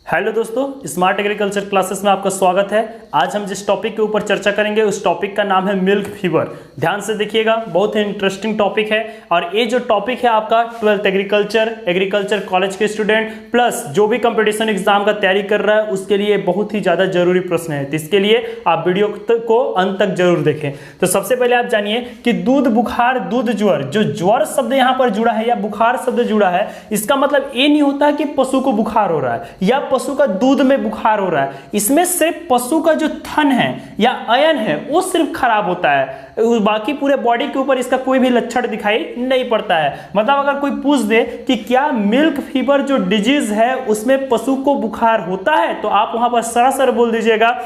Hello दोस्तों, smart agriculture classes में आपका स्वागत है। आज हम जिस टॉपिक के ऊपर चर्चा करेंगे उस टॉपिक का नाम है मिल्क फीवर। ध्यान से देखिएगा, बहुत ही इंटरेस्टिंग टॉपिक है और ये जो टॉपिक है आपका 12th एग्रीकल्चर कॉलेज के स्टूडेंट प्लस जो भी कंपटीशन एग्जाम का तैयारी कर रहा है उसके लिए बहुत ही ज़्यादा जरूरी प्रश्न है। तो इसके लिए आप वीडियो को अंत तक जरूर देखें। तो सबसे पहले आप जानिए कि दूध बुखार, दूध ज्वर, जो ज्वर शब्द यहाँ पर जुड़ा है या बुखार शब्द जुड़ा है, इसका मतलब ये नहीं होता कि पशु को बुखार हो रहा है या पशु का दूध में बुखार हो रहा है। इसमें सिर्फ पशु का जो थन है या अयन है वो सिर्फ खराब होता है, बाकी पूरे बॉडी के ऊपर इसका कोई भी लक्षण दिखाई नहीं पड़ता है। मतलब अगर कोई पूछ दे कि क्या मिल्क फीवर जो डिजीज है उसमें पशु को बुखार होता है, तो आप वहां पर सरासर बोल दीजिएगा,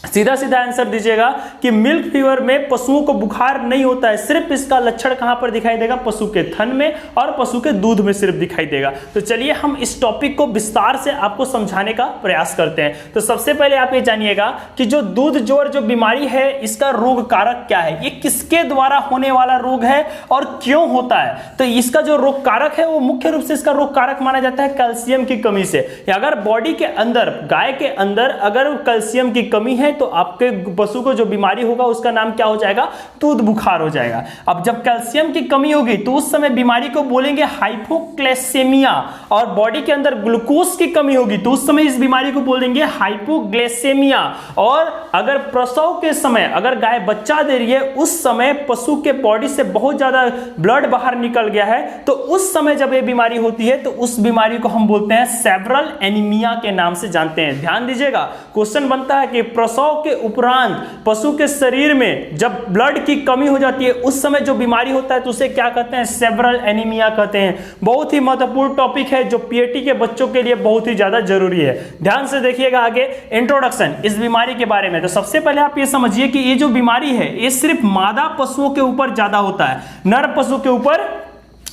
सीधा सीधा आंसर दीजिएगा कि मिल्क फीवर में पशुओं को बुखार नहीं होता है। सिर्फ इसका लक्षण कहां पर दिखाई देगा? पशु के थन में और पशु के दूध में सिर्फ दिखाई देगा। तो चलिए हम इस टॉपिक को विस्तार से आपको समझाने का प्रयास करते हैं। तो सबसे पहले आप ये जानिएगा कि जो दूध ज्वर जो बीमारी है इसका रोग कारक क्या है, ये किसके द्वारा होने वाला रोग है और क्यों होता है। तो इसका जो रोग कारक है वो मुख्य रूप से इसका रोग कारक माना जाता है कैल्शियम की कमी से। अगर बॉडी के अंदर, गाय के अंदर अगर कैल्शियम की कमी है तो आपके पशु को जो बीमारी होगा उसका नाम क्या हो जाएगा? दूध बुखार हो जाएगा। अब जब कैल्शियम की कमी होगी तो उस समय बीमारी को बोलेंगे हाइपोक्लेसेमिया, और बॉडी के अंदर ग्लूकोज की कमी होगी तो उस समय इस बीमारी को बोलेंगे हाइपोग्लाइसेमिया। और अगर प्रसव के समय अगर गाय बच्चा दे रही है उस समय पशु के बॉडी से बहुत ज्यादा ब्लड बाहर निकल गया है तो उस समय जब ये बीमारी होती है तो उस बीमारी को हम बोलते हैं सेवरल एनीमिया के नाम से जानते हैं। ध्यान दीजिएगा, क्वेश्चन बनता है कि प्रसव के उपरांत पशु के शरीर में जब ब्लड की कमी हो जाती है उस समय जो बीमारी होता है तो उसे क्या कहते हैं? सेवरल एनीमिया कहते हैं। बहुत ही महत्वपूर्ण टॉपिक है जो पीएटी के बच्चों के लिए बहुत ही ज्यादा जरूरी है। ध्यान से देखिएगा आगे इंट्रोडक्शन इस बीमारी के बारे में। तो सबसे पहले आप ये समझिए कि ये जो बीमारी है ये सिर्फ मादा पशुओं के ऊपर ज्यादा होता है, नर पशु के ऊपर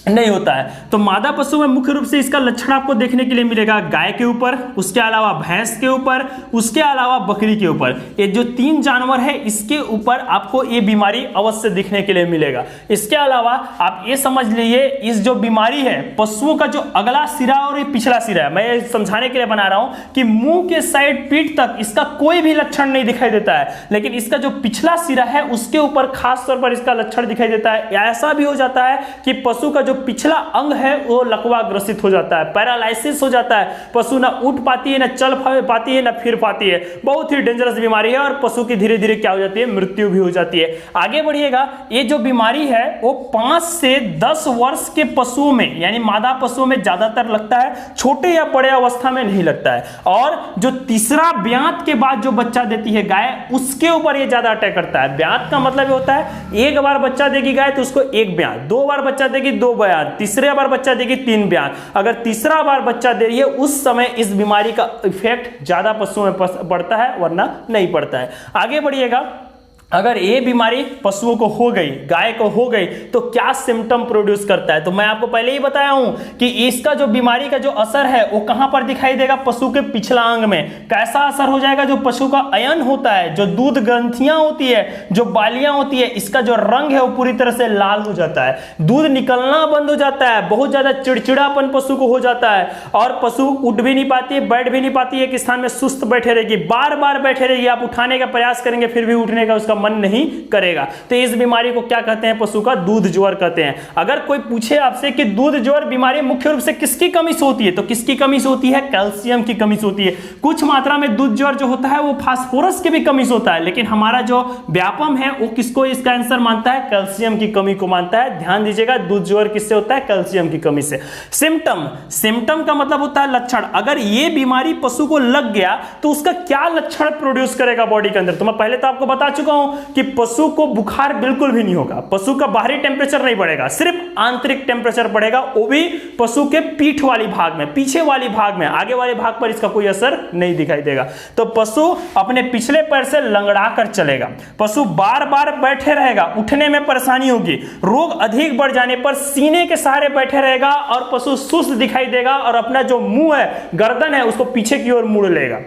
नहीं होता है। तो मादा पशु में मुख्य रूप से इसका लक्षण आपको देखने के लिए मिलेगा गाय के ऊपर, उसके अलावा भैंस के ऊपर, उसके अलावा बकरी के ऊपर। ये जो तीन जानवर है इसके ऊपर आपको ये बीमारी अवश्य दिखने के लिए मिलेगा। इसके अलावा आप ये समझ लीजिए इस जो बीमारी है पशुओं का जो अगला सिरा और ये पिछला सिरा है, मैं ये समझाने के लिए बना रहा हूं कि मुंह के साइड पीठ तक इसका कोई भी लक्षण नहीं दिखाई देता है, लेकिन इसका जो पिछला सिरा है उसके ऊपर खास तौर पर इसका लक्षण दिखाई देता है। ऐसा भी हो जाता है कि पशु का जो पिछला अंग है वो लकवा ग्रसित हो जाता है, पैरालाइसिस हो जाता है, पशु ना उठ पाती है, ना चल पाती है, ना फिर पाती है। बहुत ही डेंजरस बीमारी है और पशु की धीरे धीरे क्या हो जाती है? मृत्यु भी हो जाती है। आगे बढ़िएगा, ये जो बीमारी है वो 5 से 10 वर्ष के पशुओं में यानी मादा पशुओं में ज्यादातर लगता है, छोटे या बड़े अवस्था में नहीं लगता है। और जो तीसरा ब्यात के बाद जो बच्चा देती है गाय उसके ऊपर ये ज्यादा अटैक करता है। ब्यात का मतलब होता है एक बार बच्चा देगी गाय तो उसको एक ब्यात, 2 बार बच्चा देगी 2 ब्यात, तीसरे बार बच्चा देगी 3 ब्यात। अगर तीसरा बार बच्चा दे रही है उस समय इस बीमारी का इफेक्ट ज्यादा पशुओं में पड़ता है वरना नहीं पड़ता है। आगे बढ़िएगा, अगर ये बीमारी पशुओं को हो गई, गाय को हो गई तो क्या सिम्टम प्रोड्यूस करता है? तो मैं आपको पहले ही बताया हूं कि इसका जो बीमारी का जो असर है वो कहां पर दिखाई देगा? पशु के पिछला अंग में। कैसा असर हो जाएगा? जो पशु का अयन होता है, जो दूध ग्रंथियां होती है, जो बालियां होती है, इसका जो रंग है वो पूरी तरह से लाल हो जाता है, दूध निकलना बंद हो जाता है, बहुत ज्यादा चिड़चिड़ापन पशु को हो जाता है और पशु उठ भी नहीं पाती है, बैठ भी नहीं पाती है, एक स्थान में सुस्त बैठे रहेगी, बार बार बैठे रहेगी। आप उठाने का प्रयास करेंगे फिर भी उठने का उसका मन नहीं करेगा। तो इस बीमारी को क्या कहते हैं? पशु का दूध ज्वर कहते हैं। अगर कोई पूछे आपसे कि दूध ज्वर बीमारी मुख्य रूप से किसकी कमी से होती है, तो किसकी कमी से होती है? कैल्शियम की कमी से होती है। कुछ मात्रा में दूध ज्वर जो होता है वो फास्फोरस की भी कमी से होता है, लेकिन हमारा जो व्यापम है वो किसको इसका आंसर मानता है? कैल्शियम की कमी को मानता है। ध्यान दीजिएगा, दूध ज्वर किससे होता है? कैल्शियम की कमी से। सिम्टम का मतलब होता है लक्षण। अगर ये बीमारी पशु को लग गया तो उसका क्या लक्षण प्रोड्यूस करेगा बॉडी के अंदर? तो मैं पहले तो आपको बता चुका हूं कि पशु को बुखार बिल्कुल भी नहीं होगा, पशु का बाहरी टेम्परेचर नहीं बढ़ेगा, सिर्फ आंतरिक टेम्परेचर बढ़ेगा, वो भी पशु के पीठ वाली भाग में, पीछे वाली भाग में, आगे वाले भाग पर इसका कोई असर नहीं दिखाई देगा। तो पशु अपने पिछले पैर से लंगड़ा कर चलेगा, पशु बार बार बैठे रहेगा, उठने में परेशानी होगी, रोग अधिक बढ़ जाने पर सीने के सहारे बैठे रहेगा और पशु सुस्त दिखाई देगा और अपना जो मुंह है, गर्दन है, उसको पीछे की ओर मुड़ लेगा।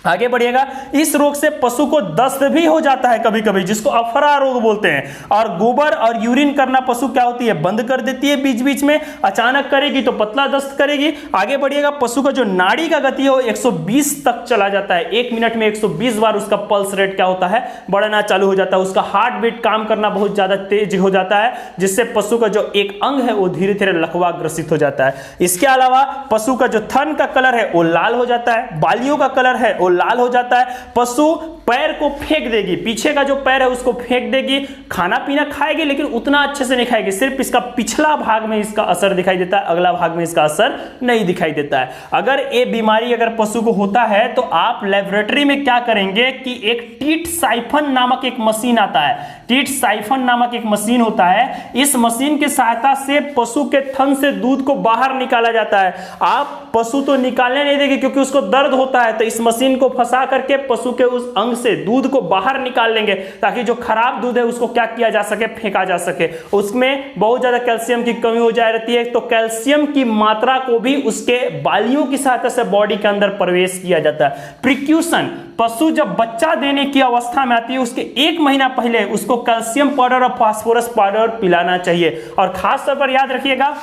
आगे बढ़िएगा। इस रोग से पशु को दस्त भी हो जाता है कभी कभी, जिसको अफरा रोग बोलते हैं। और गोबर और यूरिन करना पशु क्या होती है, बंद कर देती है बीच बीच में, अचानक करेगी तो पतला दस्त करेगी। आगे बढ़िएगा। पशु का जो नाड़ी का गति है वो 120 तक चला जाता है, 1 मिनट में 120 बार उसका पल्स रेट क्या होता है, बढ़ना चालू हो जाता है। उसका हार्ट बीट काम करना बहुत ज्यादा तेज हो जाता है, जिससे पशु का जो एक अंग है वो धीरे धीरे लकवा ग्रसित हो जाता है। इसके अलावा पशु का जो थन का कलर है वो लाल हो जाता है, बालियों का कलर है वो लाल हो जाता है। पशु पैर को फेंक देगी, पीछे का जो पैर है उसको फेंक देगी, खाना पीना खाएगी लेकिन उतना अच्छे से नहीं खाएगी, सिर्फ इसका पिछला भाग में इसका असर दिखाई देता है, अगला भाग में इसका असर नहीं दिखाई देता है। अगर ये बीमारी अगर पशु को होता है तो आप लेबोरेटरी में क्या करेंगे कि एक टीट साइफन नामक एक मशीन आता है, टीट साइफन नामक एक मशीन होता है। इस मशीन की सहायता से पशु के थन से दूध को बाहर निकाला जाता है। आप पशु तो निकालने नहीं देंगे क्योंकि उसको दर्द होता है, तो इस मशीन को फंसा करके पशु के उस अंग से दूध को बाहर निकाल लेंगे, ताकि जो खराब दूध है उसको क्या किया जा सके, फेंका जा सके। उसमें बहुत ज्यादा कैल्शियम की कमी हो जा रहती है, तो कैल्शियम की मात्रा को भी उसके बालियों की सहायता से बॉडी के अंदर प्रवेश किया जाता है। प्रिक्यूशन, पशु जब बच्चा देने की अवस्था में आती है उसके 1 महीना पहले उसको कैल्शियम पाउडर और फास्फोरस पाउडर पिलाना चाहिए। और खास तौर पर याद रखिएगा,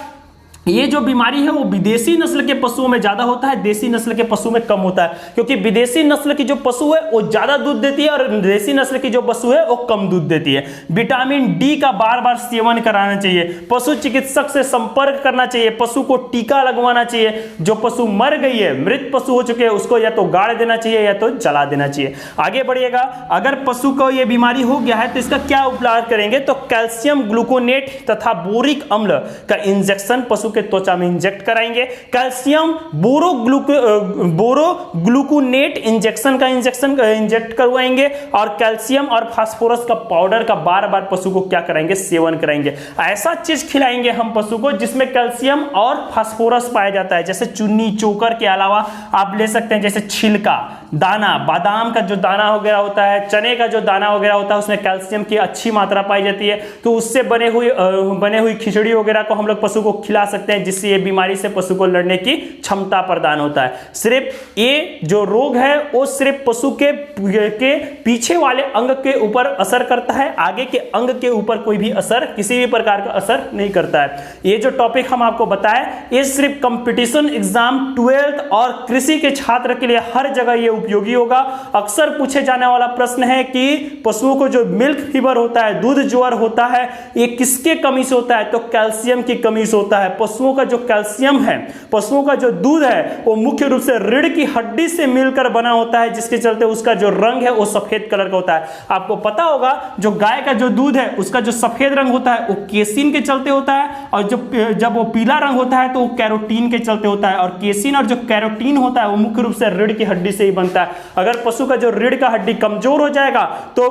ये जो बीमारी है वो विदेशी नस्ल के पशुओं में ज्यादा होता है, देसी नस्ल के पशु में कम होता है, क्योंकि विदेशी नस्ल की जो पशु है वो ज्यादा दूध देती है और देसी नस्ल की जो पशु है वो कम दूध देती है। विटामिन डी का बार बार सेवन कराना चाहिए, पशु चिकित्सक से संपर्क करना चाहिए, पशु को टीका लगवाना चाहिए। जो पशु मर गई है, मृत पशु हो चुके हैं, उसको या तो गाड़ देना चाहिए या तो जला देना चाहिए। आगे बढ़िएगा। अगर पशु को ये बीमारी हो गया है तो इसका क्या उपचार करेंगे, तो कैल्शियम ग्लूकोनेट तथा बोरिक अम्ल का इंजेक्शन पशु के त्वचा में इंजेक्ट कराएंगे। कैल्शियम बोरोग्लूकोनेट इंजेक्शन का इंजेक्ट करवाएंगे और कैल्शियम और फास्फोरस का पाउडर का बार बार पशु को क्या कराएंगे, सेवन कराएंगे। ऐसा चीज खिलाएंगे हम पशु को जिसमें कैल्शियम और फास्फोरस पाया जाता है, जैसे चुन्नी चोकर के अलावा आप ले सकते हैं जैसे छिलका, दाना, बादाम का जो दाना वगैरह होता है, चने का जो दाना वगैरह होता है, उसमें कैल्शियम की अच्छी मात्रा पाई जाती है, तो उससे बने हुई खिचड़ी वगैरह को हम लोग पशु को खिला सकते हैं, जिससे ये बीमारी से पशु को लड़ने की क्षमता प्रदान होता है। सिर्फ ये जो रोग है वो सिर्फ पशु के पीछे वाले अंग के ऊपर असर करता है, आगे के अंग के ऊपर कोई भी असर, किसी भी प्रकार का असर नहीं करता है। ये जो टॉपिक हम आपको बताएं ये सिर्फ कंपटीशन एग्जाम 12th और कृषि के छात्र के लिए हर जगह ये उपयोगी होगा। अक्सर पूछे जाने वाला प्रश्न है कि पशुओं को जो मिल्क फीवर होता है, दूध ज्वर होता है, ये किसके कमी से होता है, तो कैल्शियम की कमी से होता है। पशुओं का जो कैल्शियम है, पशुओं का जो दूध है वो मुख्य रूप से रीढ़ की हड्डी से मिलकर बना होता है, जिसके चलते उसका जो रंग है वो सफेद कलर का होता है। आपको पता होगा जो गाय का जो दूध है उसका जो सफेद रंग होता है वो केसिन के चलते होता है, और जब वो पीला रंग होता है तो वो कैरोटीन के चलते होता है। और केसिन और जो कैरोटीन होता है वो मुख्य रूप से रीढ़ की हड्डी से ही बनता है। अगर पशु का जो रीढ़ का हड्डी कमजोर हो जाएगा तो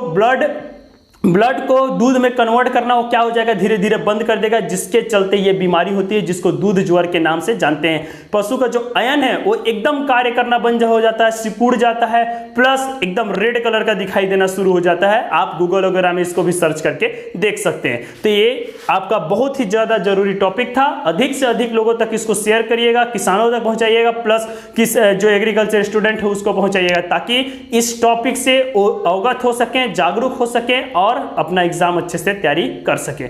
ब्लड को दूध में कन्वर्ट करना वो क्या हो जाएगा, धीरे धीरे बंद कर देगा, जिसके चलते ये बीमारी होती है जिसको दूध ज्वर के नाम से जानते हैं। पशु का जो अयन है वो एकदम कार्य करना बंद हो जाता है, सिकुड़ जाता है, प्लस एकदम रेड कलर का दिखाई देना शुरू हो जाता है। आप गूगल वगैरह में इसको भी सर्च करके देख सकते हैं। तो ये आपका बहुत ही ज्यादा जरूरी टॉपिक था। अधिक से अधिक लोगों तक इसको शेयर करिएगा, किसानों तक पहुंचाइएगा, प्लस जो एग्रीकल्चर स्टूडेंट है उसको पहुंचाइएगा, ताकि इस टॉपिक से अवगत हो सकें, जागरूक हो सकें और अपना एग्जाम अच्छे से तैयारी कर सके।